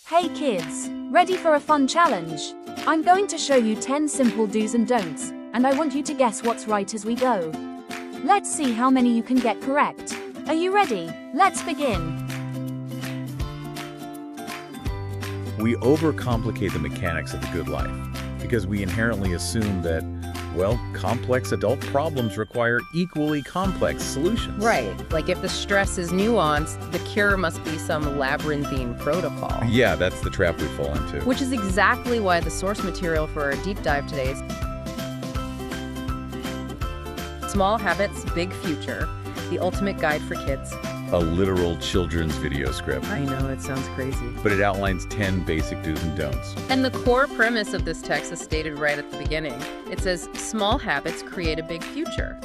Hey kids, ready for a fun challenge? I'm going to show you 10 simple do's and don'ts, and I want you to guess what's right as we go. Let's see how many you can get correct. Are you ready? Let's begin. We overcomplicate the mechanics of the good life because we inherently assume that, well, complex adult problems require equally complex solutions. Right. Like if the stress is nuanced, the cure must be some labyrinthine protocol. Yeah, that's the trap we fall into. Which is exactly why the source material for our deep dive today is Small Habits, Big Future, the ultimate guide for kids. A literal children's video script. I know, it sounds crazy. But it outlines 10 basic do's and don'ts. And the core premise of this text is stated right at the beginning. It says, small habits create a big future.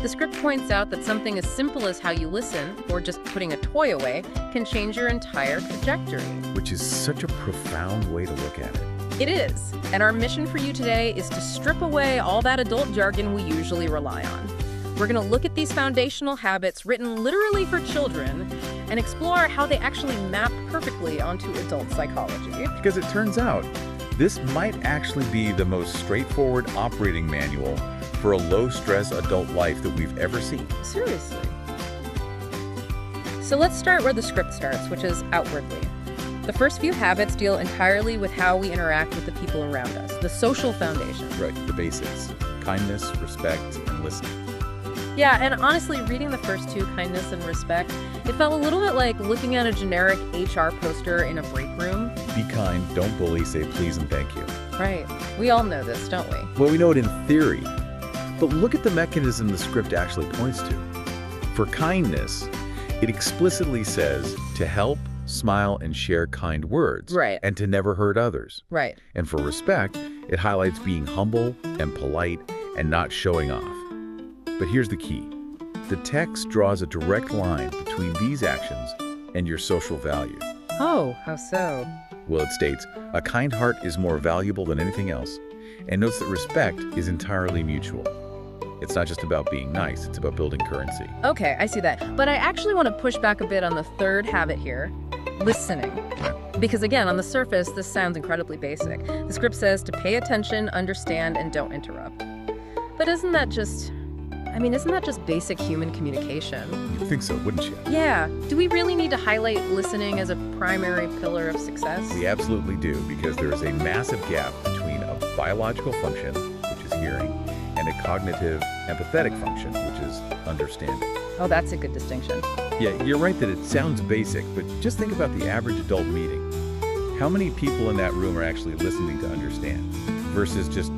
The script points out that something as simple as how you listen, or just putting a toy away, can change your entire trajectory. Which is such a profound way to look at it. It is. And our mission for you today is to strip away all that adult jargon we usually rely on. We're going to look at these foundational habits written literally for children and explore how they actually map perfectly onto adult psychology. Because it turns out, this might actually be the most straightforward operating manual for a low-stress adult life that we've ever seen. Seriously. So let's start where the script starts, which is outwardly. The first few habits deal entirely with how we interact with the people around us, the social foundation. Right, the basics. Kindness, respect, and listening. Yeah, and honestly, reading the first two, kindness and respect, it felt a little bit like looking at a generic HR poster in a break room. Be kind, don't bully, say please and thank you. Right. We all know this, don't we? Well, we know it in theory. But look at the mechanism the script actually points to. For kindness, it explicitly says to help, smile, and share kind words. Right. And to never hurt others. Right. And for respect, it highlights being humble and polite and not showing off. But here's the key. The text draws a direct line between these actions and your social value. Oh, how so? Well, it states, a kind heart is more valuable than anything else, and notes that respect is entirely mutual. It's not just about being nice, it's about building currency. Okay, I see that. But I actually want to push back a bit on the third habit here, listening. Okay. Because again, on the surface, this sounds incredibly basic. The script says to pay attention, understand, and don't interrupt. But isn't that just basic human communication? You'd think so, wouldn't you? Yeah. Do we really need to highlight listening as a primary pillar of success? We absolutely do, because there is a massive gap between a biological function, which is hearing, and a cognitive, empathetic function, which is understanding. Oh, that's a good distinction. Yeah, you're right that it sounds basic, but just think about the average adult meeting. How many people in that room are actually listening to understand versus just,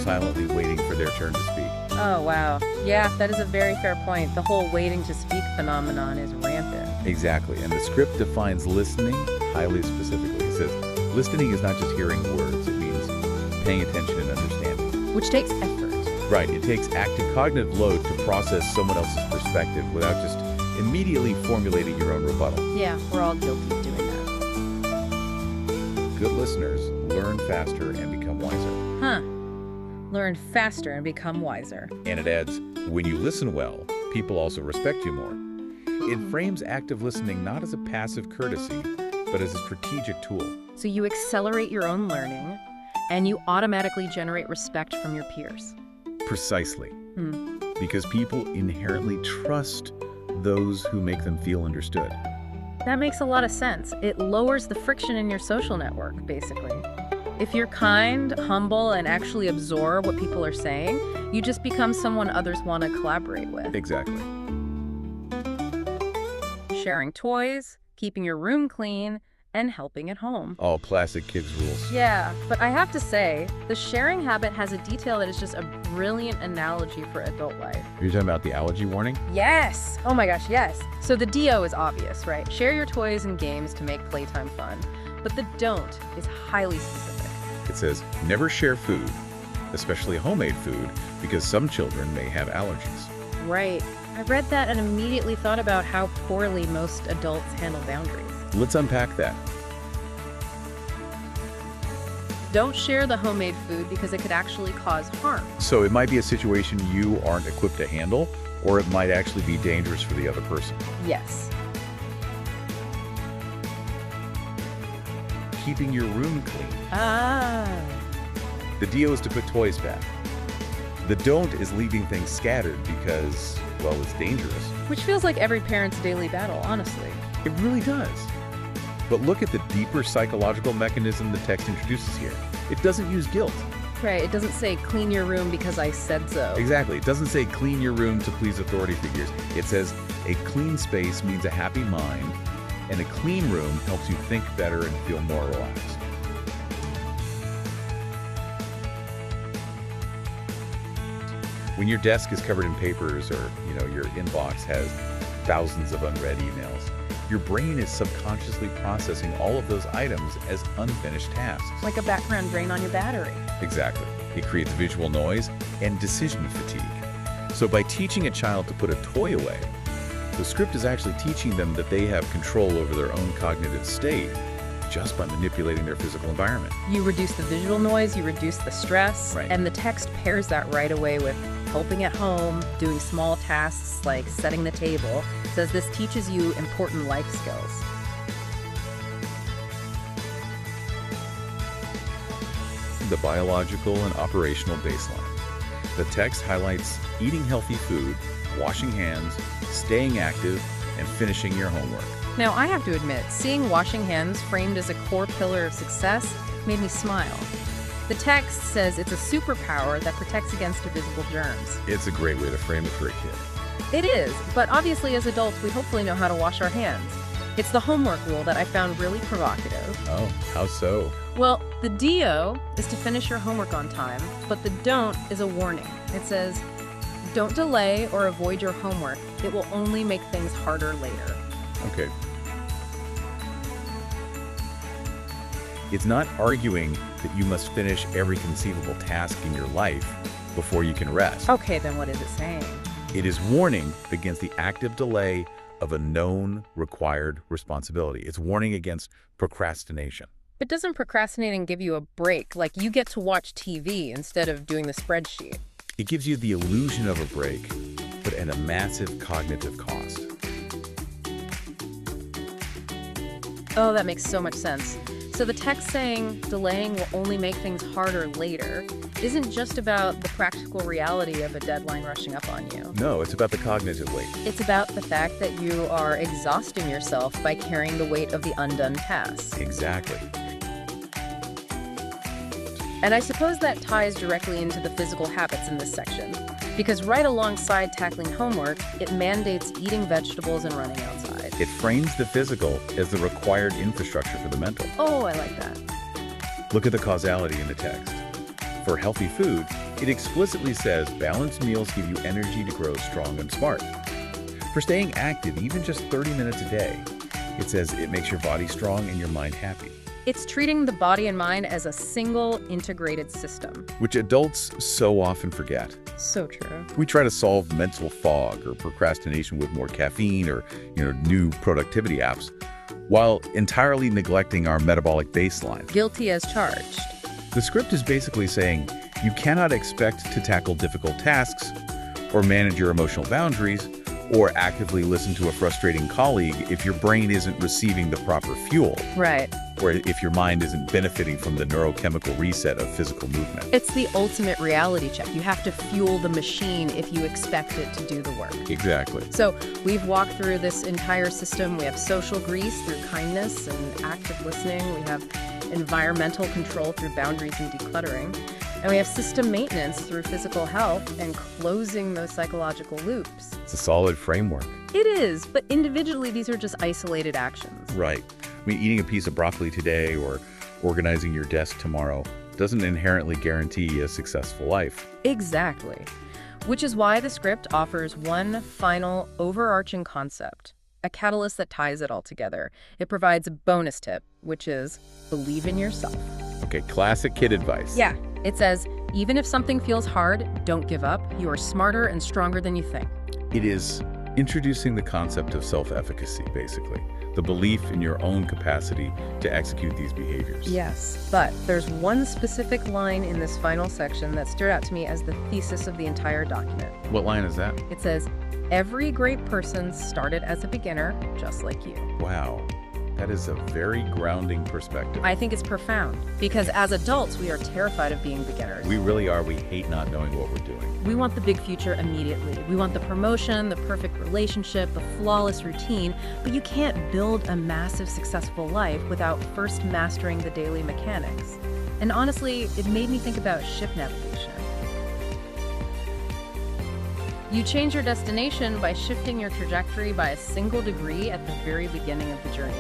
silently waiting for their turn to speak? Oh, wow. Yeah, that is a very fair point. The whole waiting to speak phenomenon is rampant. Exactly, and the script defines listening highly specifically. It says, listening is not just hearing words, it means paying attention and understanding. Which takes effort. Right, it takes active cognitive load to process someone else's perspective without just immediately formulating your own rebuttal. Yeah, we're all guilty of doing that. Good listeners learn faster and become wiser. Huh. Learn faster and become wiser. And it adds, when you listen well, people also respect you more. It frames active listening not as a passive courtesy, but as a strategic tool. So you accelerate your own learning, and you automatically generate respect from your peers. Precisely. Because people inherently trust those who make them feel understood. That makes a lot of sense. It lowers the friction in your social network, basically. If you're kind, humble, and actually absorb what people are saying, you just become someone others want to collaborate with. Exactly. Sharing toys, keeping your room clean, and helping at home. All classic kids rules. Yeah, but I have to say, the sharing habit has a detail that is just a brilliant analogy for adult life. You're talking about the allergy warning? Yes! Oh my gosh, yes. So the DO is obvious, right? Share your toys and games to make playtime fun. But the don't is highly specific. It says, never share food, especially homemade food, because some children may have allergies. Right. I read that and immediately thought about how poorly most adults handle boundaries. Let's unpack that. Don't share the homemade food because it could actually cause harm. So it might be a situation you aren't equipped to handle, or it might actually be dangerous for the other person. Yes. keeping your room clean. Ah. The do is to put toys back. The don't is leaving things scattered because, well, it's dangerous. Which feels like every parent's daily battle, honestly. It really does. But look at the deeper psychological mechanism the text introduces here. It doesn't use guilt. Right, it doesn't say clean your room because I said so. Exactly. It doesn't say clean your room to please authority figures. It says a clean space means a happy mind, and a clean room helps you think better and feel more relaxed. When your desk is covered in papers or, your inbox has thousands of unread emails, your brain is subconsciously processing all of those items as unfinished tasks. Like a background drain on your battery. Exactly. It creates visual noise and decision fatigue. So by teaching a child to put a toy away, the script is actually teaching them that they have control over their own cognitive state just by manipulating their physical environment. You reduce the visual noise, you reduce the stress, Right. and the text pairs that right away with helping at home, doing small tasks like setting the table. It says this teaches you important life skills. The biological and operational baseline. The text highlights eating healthy food, washing hands, staying active, and finishing your homework. Now, I have to admit, seeing washing hands framed as a core pillar of success made me smile. The text says it's a superpower that protects against invisible germs. It's a great way to frame it for a kid. It is, but obviously as adults, we hopefully know how to wash our hands. It's the homework rule that I found really provocative. Oh, how so? Well, the DO is to finish your homework on time, but the don't is a warning. It says, don't delay or avoid your homework. It will only make things harder later. Okay. It's not arguing that you must finish every conceivable task in your life before you can rest. Okay, then what is it saying? It is warning against the active delay of a known required responsibility. It's warning against procrastination. But doesn't procrastinating give you a break? Like you get to watch TV instead of doing the spreadsheet. It gives you the illusion of a break, but at a massive cognitive cost. Oh, that makes so much sense. So the text saying delaying will only make things harder later isn't just about the practical reality of a deadline rushing up on you. No, it's about the cognitive weight. It's about the fact that you are exhausting yourself by carrying the weight of the undone tasks. Exactly. And I suppose that ties directly into the physical habits in this section, because right alongside tackling homework, it mandates eating vegetables and running outside. It frames the physical as the required infrastructure for the mental. Oh, I like that. Look at the causality in the text. For healthy food, it explicitly says balanced meals give you energy to grow strong and smart. For staying active, even just 30 minutes a day, it says it makes your body strong and your mind happy. It's treating the body and mind as a single integrated system. Which adults so often forget. So true. We try to solve mental fog or procrastination with more caffeine or, new productivity apps, while entirely neglecting our metabolic baseline. Guilty as charged. The script is basically saying you cannot expect to tackle difficult tasks or manage your emotional boundaries or actively listen to a frustrating colleague if your brain isn't receiving the proper fuel. Right. Or if your mind isn't benefiting from the neurochemical reset of physical movement. It's the ultimate reality check. You have to fuel the machine if you expect it to do the work. Exactly. So we've walked through this entire system. We have social grease through kindness and active listening. We have environmental control through boundaries and decluttering. And we have system maintenance through physical health and closing those psychological loops. It's a solid framework. It is, but individually, these are just isolated actions. Right. I mean, eating a piece of broccoli today or organizing your desk tomorrow doesn't inherently guarantee a successful life. Exactly. Which is why the script offers one final overarching concept, a catalyst that ties it all together. It provides a bonus tip, which is believe in yourself. Okay, classic kid advice. Yeah. It says, even if something feels hard, don't give up. You are smarter and stronger than you think. It is introducing the concept of self-efficacy, basically. The belief in your own capacity to execute these behaviors. Yes, but there's one specific line in this final section that stood out to me as the thesis of the entire document. What line is that? It says, every great person started as a beginner, just like you. Wow. That is a very grounding perspective. I think it's profound because as adults, we are terrified of being beginners. We really are. We hate not knowing what we're doing. We want the big future immediately. We want the promotion, the perfect relationship, the flawless routine, but you can't build a massive successful life without first mastering the daily mechanics. And honestly, it made me think about ship navigation. You change your destination by shifting your trajectory by a single degree at the very beginning of the journey.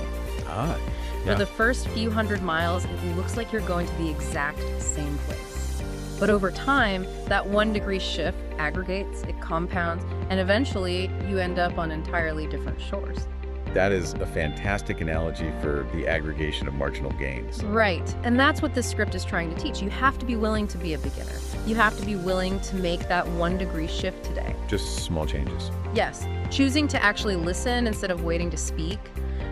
For the first few hundred miles, it looks like you're going to the exact same place. But over time, that 1 degree shift aggregates, it compounds, and eventually you end up on entirely different shores. That is a fantastic analogy for the aggregation of marginal gains. Right, and that's what this script is trying to teach. You have to be willing to be a beginner. You have to be willing to make that 1 degree shift today. Just small changes. Yes, choosing to actually listen instead of waiting to speak,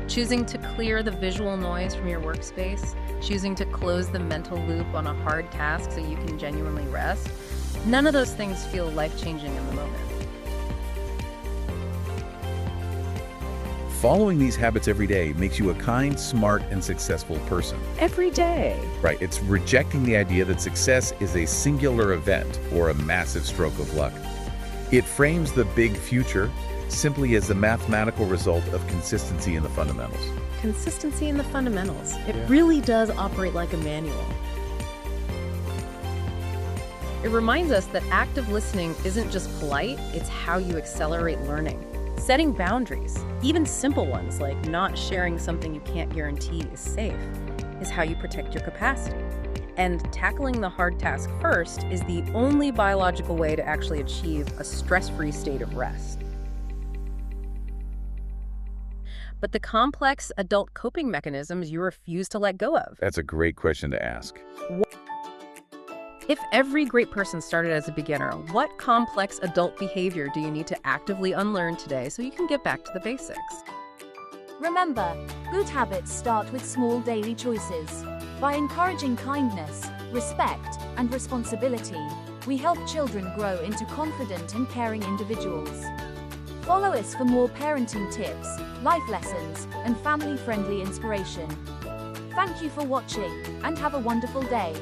choosing to clear the visual noise from your workspace, choosing to close the mental loop on a hard task so you can genuinely rest. None of those things feel life-changing in the moment. Following these habits every day makes you a kind, smart, and successful person. Every day. Right, it's rejecting the idea that success is a singular event or a massive stroke of luck. It frames the big future simply as the mathematical result of consistency in the fundamentals. Consistency in the fundamentals. It really does operate like a manual. It reminds us that active listening isn't just polite, it's how you accelerate learning. Setting boundaries, even simple ones like not sharing something you can't guarantee is safe, is how you protect your capacity. And tackling the hard task first is the only biological way to actually achieve a stress-free state of rest. But the complex adult coping mechanisms you refuse to let go of. That's a great question to ask. If every great person started as a beginner, what complex adult behavior do you need to actively unlearn today so you can get back to the basics? Remember, good habits start with small daily choices. By encouraging kindness, respect, and responsibility, we help children grow into confident and caring individuals. Follow us for more parenting tips, life lessons, and family-friendly inspiration. Thank you for watching, and have a wonderful day.